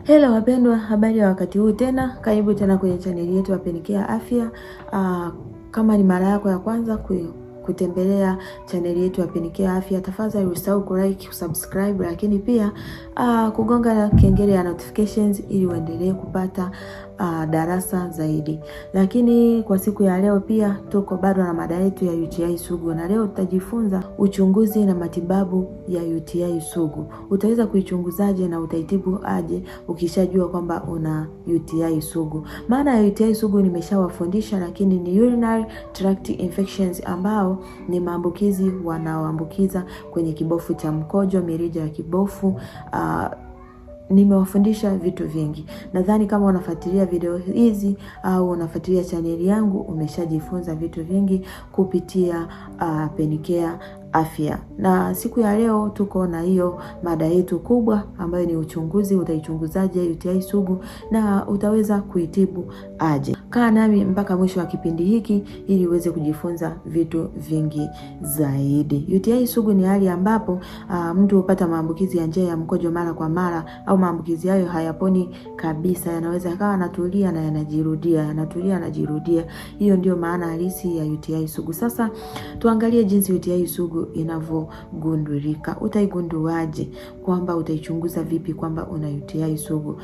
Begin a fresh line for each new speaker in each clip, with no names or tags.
Hello wapendwa, habari ya wakati huu tena. Karibu tena kwenye chaneli yetu ya Penicare Afya. Kama ni mara yako ya kwanza kutembelea chaneli yetu ya Penicare Afya, tafadhali usisahau kulike, kusubscribe, lakini pia kugonga kengele ya notifications ili uendelee kupata darasa zaidi. Lakini kwa siku ya leo pia tuko bado na mada yetu ya UTI sugu, na leo tutajifunza uchunguzi na matibabu ya UTI sugu. Utaweza kuichunguzaje na utaitibu aje ukishajua kwamba una UTI sugu? Maana ya UTI sugu nimeshawafundisha, lakini ni urinary tract infections, ambao ni maambukizi wanaoambukiza kwenye kibofu cha mkojo, mirija ya kibofu. Nimewafundisha vitu vingi. Nadhani kama unafuatilia video hizi au unafuatilia chaneli yangu, umeshajifunza vitu vingi kupitia Penicare Afya. Na siku ya leo tuko na hiyo mada yetu kubwa ambayo ni uchunguzi. Utaichunguzaje UTI sugu na utaweza kuitibu aje? Kaa nami mpaka mwisho wa kipindi hiki ili uweze kujifunza vitu vingi zaidi. UTI sugu ni hali ambapo mtu hupata maambukizi ya njia ya mkojo mara kwa mara, au maambukizi hayo hayaponi kabisa, yanaweza yakawa yanatulia na yanajirudia, yanatulia yanajirudia. Hiyo ndio maana halisi ya UTI sugu. Sasa tuangalie jinsi UTI sugu inavyogundulika. Utaigunduaje? Kwamba utaichunguza vipi kwamba una UTI sugu?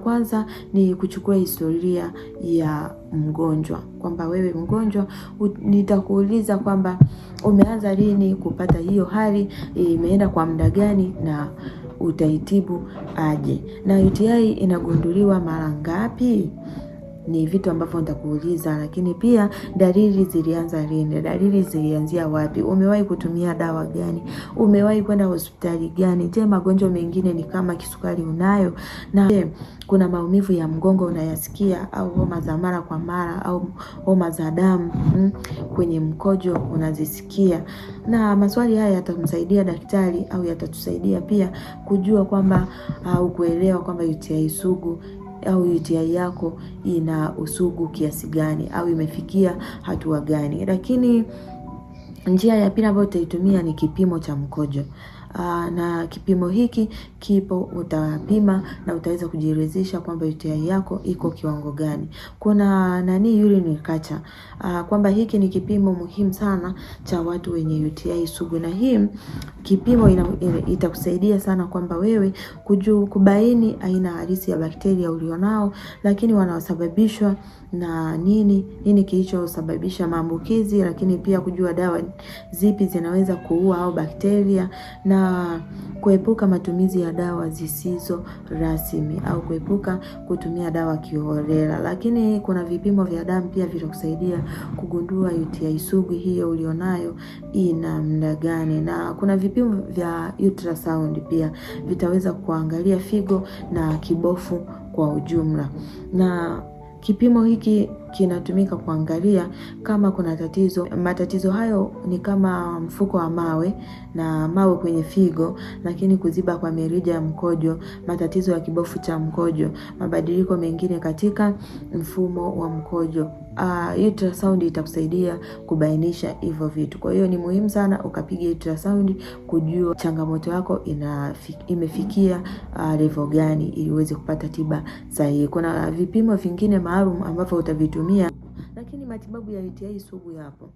Kwanza ni kuchukua historia ya mgonjwa, kwamba wewe mgonjwa, nitakuuliza kwamba umeanza lini kupata hiyo hali, imeenda kwa muda gani, na utaitibu aje, na UTI inagunduliwa mara ngapi? Ni vitu ambavyo nitakuuliza. Lakini pia dalili zilianza lini? Dalili zilianzia wapi? Umewahi kutumia dawa gani? Umewahi kwenda hospitali gani? Je, magonjwa mengine ni kama kisukari unayo? Na je, kuna maumivu ya mgongo unayasikia, au homa za mara kwa mara, au homa za damu kwenye mkojo unazisikia? Na maswali haya yatamsaidia daktari, au yatatusaidia pia kujua kwamba au kuelewa kwamba UTI sugu au UTI yako ina usugu kiasi gani, au imefikia hatua gani. Lakini njia ya pili ambayo utaitumia ni kipimo cha mkojo. Na kipimo hiki kipo, utapima na utaweza kujiridhisha kwamba UTI yako iko kiwango gani. Kuna urine culture, kwamba hiki ni kipimo muhimu sana cha watu wenye UTI sugu, na hii kipimo itakusaidia sana kwamba wewe kubaini aina halisi ya bakteria ulionao, lakini wanaosababishwa na nini kilichosababisha maambukizi, lakini pia kujua dawa zipi zinaweza kuua au bakteria, na kuepuka matumizi ya dawa zisizo rasmi, au kuepuka kutumia dawa kiholela. Lakini kuna vipimo vya damu pia vitakusaidia kugundua UTI sugu hiyo ulionayo ina muda gani, na kuna vipimo vya ultrasound pia vitaweza kuangalia figo na kibofu kwa ujumla. Na kipimo hiki kinatumika kuangalia kama kuna tatizo. Matatizo hayo ni kama mfuko wa mawe na mawe kwenye figo, lakini kuziba kwa mirija ya mkojo, matatizo ya kibofu cha mkojo, mabadiliko mengine katika mfumo wa mkojo. Ultrasound itakusaidia kubainisha hivyo vitu. Kwa hiyo ni muhimu sana ukapiga ultrasound kujua changamoto yako imefikia level gani, ili uweze kupata tiba sahihi. Kuna vipimo vingine maalum ambavyo utavitumia, lakini matibabu ya UTI sugu yapo.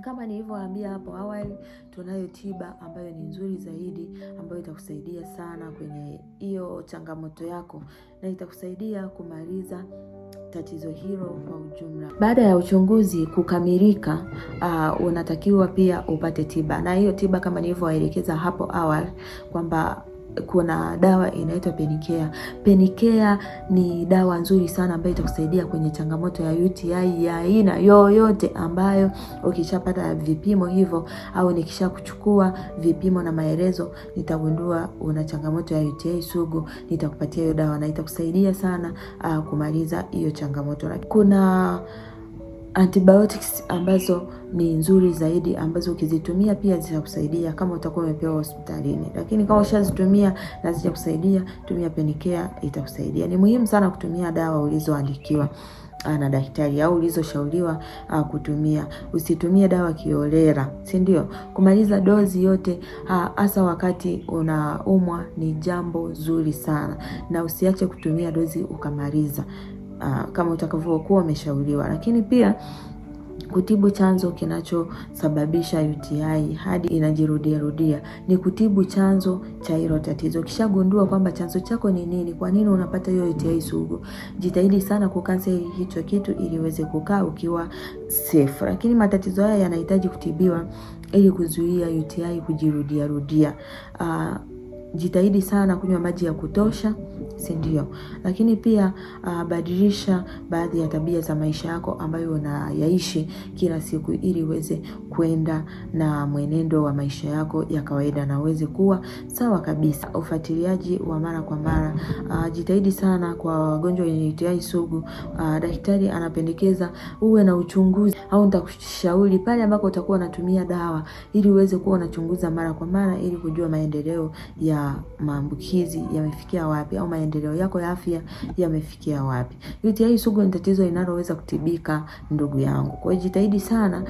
Kama nilivyowaambia hapo awali, tunayo tiba ambayo ni nzuri zaidi, ambayo itakusaidia sana kwenye hiyo changamoto yako, na itakusaidia kumaliza tatizo hilo kwa ujumla. Baada ya uchunguzi kukamilika, unatakiwa pia upate tiba, na hiyo tiba kama nilivyowaelekeza hapo awali kwamba kuna dawa inaitwa Penicare. Penicare ni dawa nzuri sana ambayo itakusaidia kwenye changamoto ya UTI ya aina yoyote, ambayo ukishapata vipimo hivyo, au nikisha kuchukua vipimo na maelezo, nitagundua una changamoto ya UTI sugu, nitakupatia hiyo dawa na itakusaidia sana kumaliza hiyo changamoto. Kuna antibiotics ambazo ni nzuri zaidi, ambazo ukizitumia pia zitakusaidia kama utakuwa umepewa hospitalini. Lakini kama ushazitumia na zijakusaidia, tumia Penicare, itakusaidia. Ni muhimu sana kutumia dawa ulizoandikiwa na daktari au ulizoshauriwa kutumia. Usitumie dawa kiholela, si ndio? Kumaliza dozi yote hasa wakati unaumwa ni jambo zuri sana, na usiache kutumia dozi ukamaliza kama utakavyokuwa umeshauriwa. Lakini pia kutibu chanzo kinachosababisha UTI hadi inajirudia ni kutibu chanzo cha hilo tatizo. Kishagundua kwamba chanzo chako ni nini, kwa nini unapata hiyo UTI sugu, jitahidi sana kukanseli hicho kitu ili uweze kukaa ukiwa safe. Lakini matatizo haya yanahitaji kutibiwa ili kuzuia UTI kujirudia. Jitahidi sana kunywa maji ya kutosha, si ndio? Lakini pia badilisha baadhi ya tabia za maisha yako ambayo unayaishi kila siku ili uweze kwenda na mwenendo wa maisha yako ya kawaida na uweze kuwa sawa kabisa. Ufuatiliaji wa mara kwa mara, jitahidi sana kwa wagonjwa wenye UTI sugu. Daktari anapendekeza uwe na uchunguzi au nitakushauri pale ambako utakuwa unatumia dawa ili uweze kuwa unachunguza mara kwa mara ili kujua maendeleo ya maambukizi yamefikia wapi au maendeleo yako ya afya yamefikia wapi. UTI sugu ni tatizo linaloweza kutibika, ndugu yangu. Kwa hiyo jitahidi sana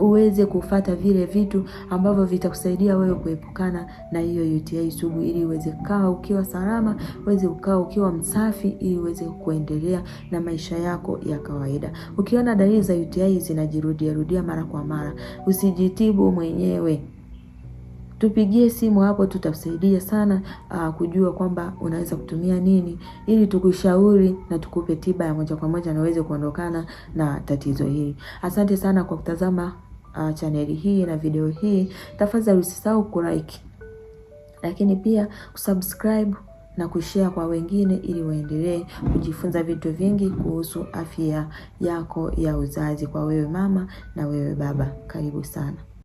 uweze kufuata vile vitu ambavyo vitakusaidia wewe kuepukana na hiyo UTI sugu ili uweze kukaa ukiwa salama, uweze kukaa ukiwa msafi ili uweze kuendelea na maisha yako ya kawaida. Ukiona dalili za UTI zinajirudia mara kwa mara, usijitibu mwenyewe. Tupigie simu hapo, tutakusaidia sana kujua kwamba unaweza kutumia nini ili tukushauri na tukupe tiba ya moja kwa moja na uweze kuondokana na tatizo hili. Asante sana kwa kutazama chaneli hii na video hii. Tafadhali usisahau kulike, lakini pia kusubscribe na kushare kwa wengine ili waendelee kujifunza vitu vingi kuhusu afya yako ya uzazi, kwa wewe mama na wewe baba. Karibu sana.